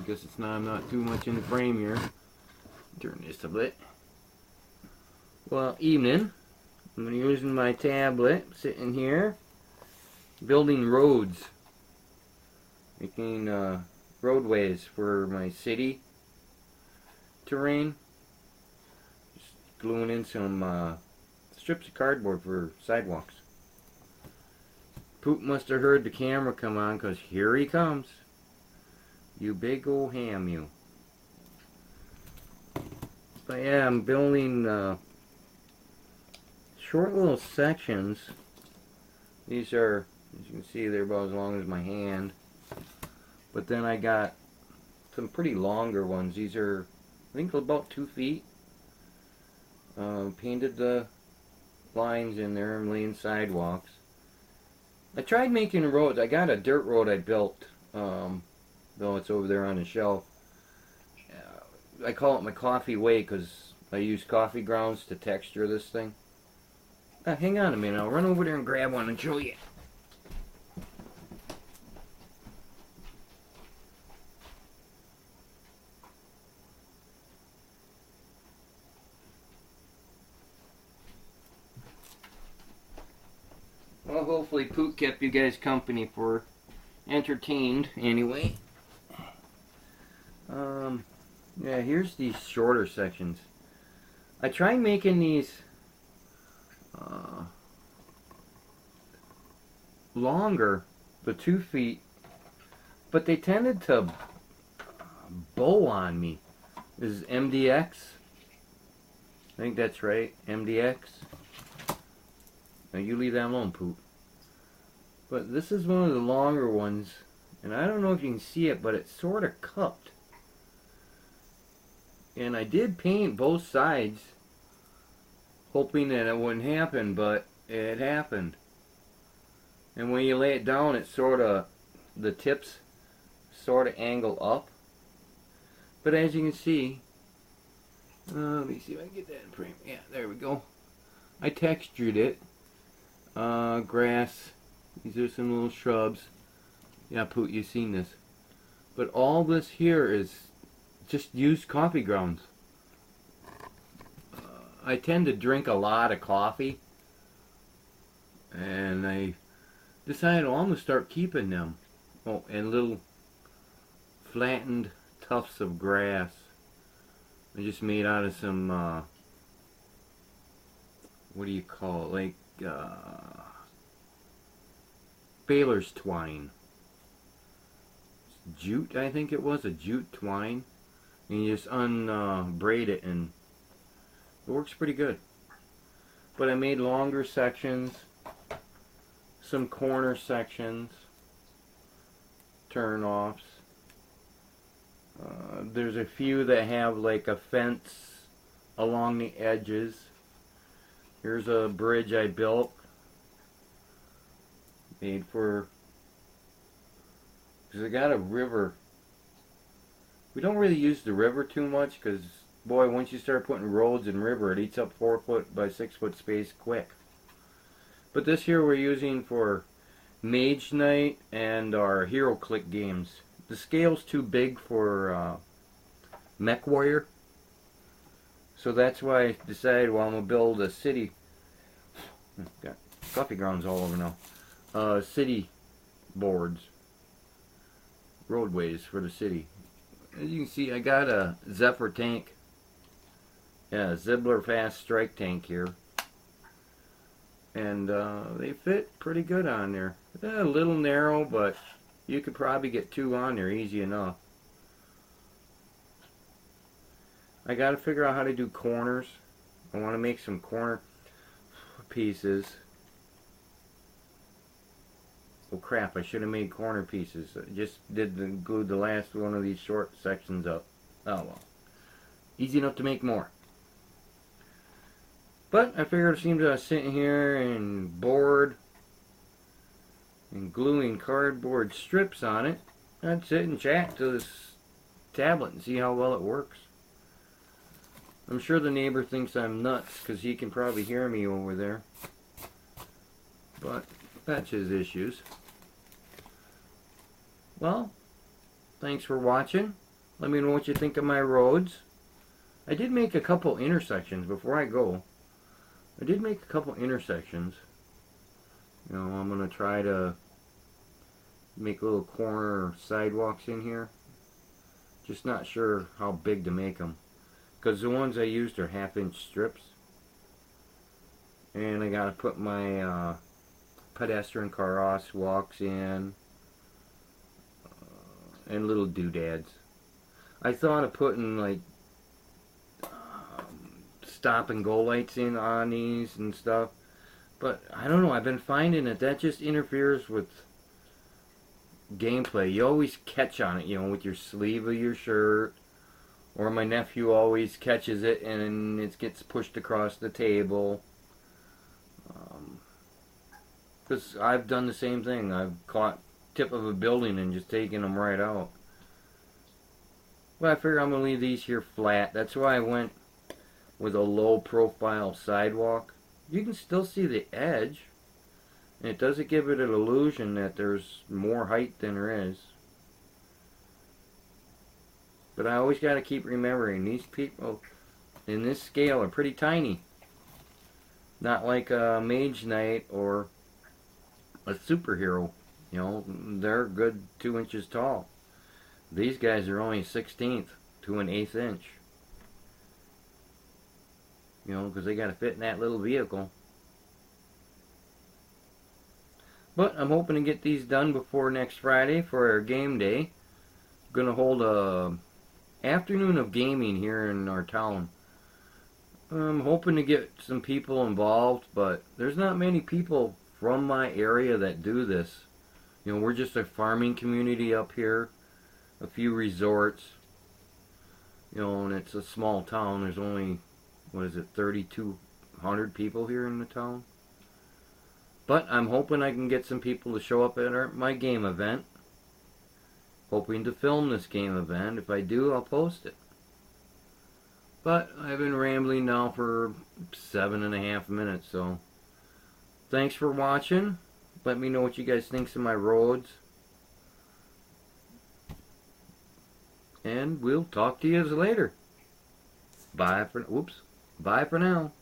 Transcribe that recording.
I guess I'm not too much in the frame here. Turn this a bit. Well, evening. I'm using my tablet, sitting here, building roads, making roadways for my city terrain. Just gluing in some strips of cardboard for sidewalks. Poop must have heard the camera come on, because here he comes. You big old ham, you. But yeah, I'm building short little sections. These are, as you can see, they're about as long as my hand. But then I got some pretty longer ones. These are, I think, about 2 feet. Painted the lines in there. I'm laying sidewalks. I tried making roads. I got a dirt road I built. Though it's over there on the shelf. I call it my coffee way because I use coffee grounds to texture this thing. Hang on a minute. I'll run over there and grab one and show you. Well, hopefully Poot kept you guys company for entertained anyway. Yeah, here's these shorter sections. I tried making these longer, the 2 feet, but they tended to bow on me. This is MDX. I think that's right, MDX. Now you leave that alone, Poop. But this is one of the longer ones, and I don't know if you can see it, but it's sort of cupped. And I did paint both sides, hoping that it wouldn't happen, but it happened. And when you lay it down, it's sort of, the tips sort of angle up. But as you can see, let me see if I can get that in frame. Yeah, there we go. I textured it. Grass. These are some little shrubs. Yeah, Poot, you've seen this. But all this here is just used coffee grounds. I tend to drink a lot of coffee, and I decided I'm going to start keeping them. Oh, and little flattened tufts of grass. I just made out of some, what do you call it, like, baler's twine. Jute, I think it was, a jute twine. And you just braid it, and it works pretty good. But I made longer sections, some corner sections, turn-offs. There's a few that have like a fence along the edges. Here's a bridge I built, made for, because I got a river. We don't really use the river too much because, boy, once you start putting roads and river, it eats up 4 foot by 6 foot space quick. But this here we're using for Mage Night and our Hero Click games. The scale's too big for Mechwarrior, so that's why I decided, well, I'm going to build a city. Got coffee grounds all over now. City boards. Roadways for the city. As you can see, I got a Zephyr tank. Yeah, a Zibbler Fast Strike tank here. And they fit pretty good on there. They're a little narrow, but you could probably get 2 on there easy enough. I got to figure out how to do corners. I want to make some corner pieces. Oh crap, I should have made corner pieces. I just glued the last one of these short sections up. Oh well. Easy enough to make more. But I figured it seems I was sitting here and bored and gluing cardboard strips on it. I'd sit and chat to this tablet and see how well it works. I'm sure the neighbor thinks I'm nuts because he can probably hear me over there. But that's his issues. Well, thanks for watching. Let me know what you think of my roads. I did make a couple intersections before I go. I did make a couple intersections. You know, I'm going to try to make little corner sidewalks in here. Just not sure how big to make them. Because the ones I used are 1/2 inch strips. And I got to put my pedestrian crosswalks in. And little doodads. I thought of putting like stop and go lights in on these and stuff. But I don't know, I've been finding that just interferes with gameplay. You always catch on it, you know, with your sleeve of your shirt. Or my nephew always catches it and it gets pushed across the table. Because I've done the same thing. I've caught tip of a building and just taken them right out. But I figure I'm going to leave these here flat. That's why I went with a low profile sidewalk. You can still see the edge. And it doesn't give it an illusion that there's more height than there is. But I always got to keep remembering, these people in this scale are pretty tiny. Not like a Mage Knight or a superhero. You know, they're a good 2 inches tall. These guys are only 1/16 to 1/8 inch. You know, because they got to fit in that little vehicle. But I'm hoping to get these done before next Friday for our game day. I'm going to hold a afternoon of gaming here in our town. I'm hoping to get some people involved, but there's not many people from my area that do this. You know, we're just a farming community up here. A few resorts. You know, and it's a small town. There's only, 3,200 people here in the town. But I'm hoping I can get some people to show up at my game event. Hoping to film this game event. If I do, I'll post it. But I've been rambling now for 7.5 minutes, so thanks for watching. Let me know what you guys think of my roads. And we'll talk to you later. Bye for now.